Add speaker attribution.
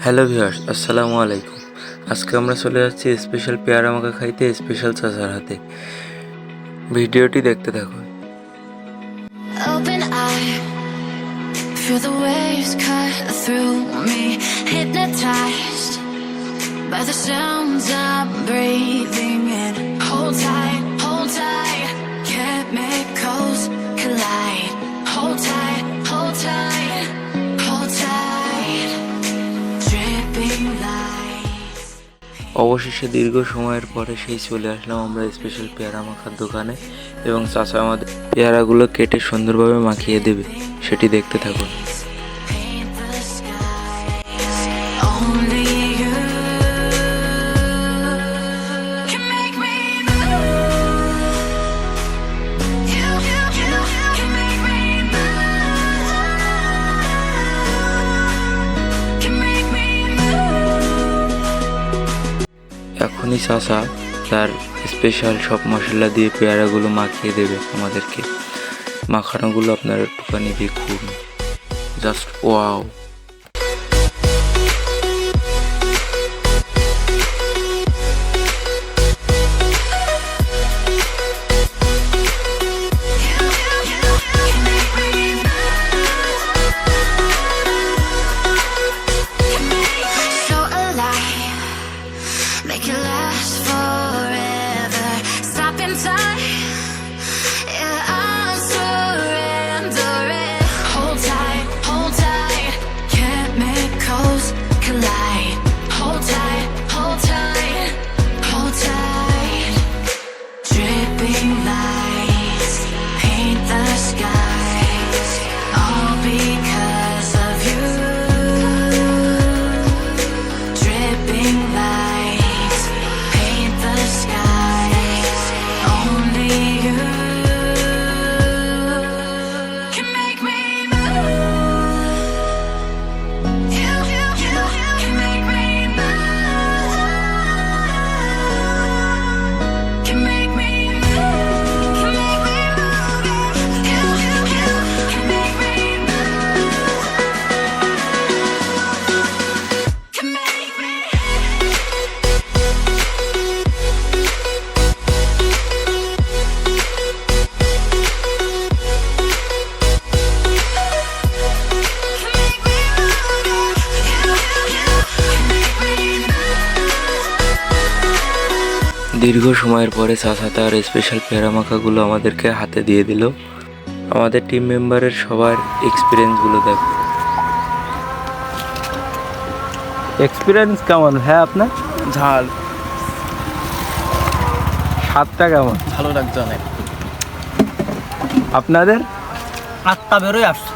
Speaker 1: Hello viewers, আসসালামু আলাইকুম। আজকে আমরা চলে যাচ্ছি স্পেশাল পেয়ারা মাখা খাইতে স্পেশাল চাচার হাতে। ভিডিওটি দেখতে থাকুন।
Speaker 2: Open eye, feel the waves cut through me, hypnotized by the sounds I'm breathing in. Hold tight, chemicals collide. Hold tight, dripping lights.
Speaker 1: অবশেষে দীর্ঘ সময়ের পরে সেই চলে আসলাম আমরা স্পেশাল পেয়ারা মাখার দোকানে এবং চাচা আমাদের পেয়ারাগুলো কেটে সুন্দরভাবে মাখিয়ে দেবে, সেটি দেখতে থাকুন।
Speaker 2: Paint the skies, only you can make me move. You can make me move. Can make me move.
Speaker 1: এখনই চাচা তার স্পেশাল সব মশলা দিয়ে পেয়ারাগুলো মাখিয়ে দেবে আমাদেরকে। মাখানোগুলো আপনারা একটুখানি দেখুন, just wow.
Speaker 2: Can make me move. So alive, make it last forever. Stop in time, yeah, I'm surrendering. Hold tight, chemicals collide. Hold tight, dripping lights paint the skies, all because of you. Dripping lights paint the skies, only you can make me move. You can make me move. Can make me move. Can make me move. You can make me move. Can make me. Can make me move. Can make me move.
Speaker 1: দীর্ঘ সময়ের পরে চাচা তার special পেয়ারা মাখাগুলো আমাদেরকে হাতে দিয়ে দিল। আমাদের টিম মেম্বারের সবার এক্সপিরিয়েন্সগুলো দেখ।
Speaker 3: এক্সপিরিয়েন্স কেমন হ্যাঁ আপনার?
Speaker 4: ঝাল
Speaker 3: স্বাদটা কেমন?
Speaker 4: ভালো লাগছে অনেক।
Speaker 3: আপনাদের?
Speaker 4: আত্মা বেরোয় আসছে।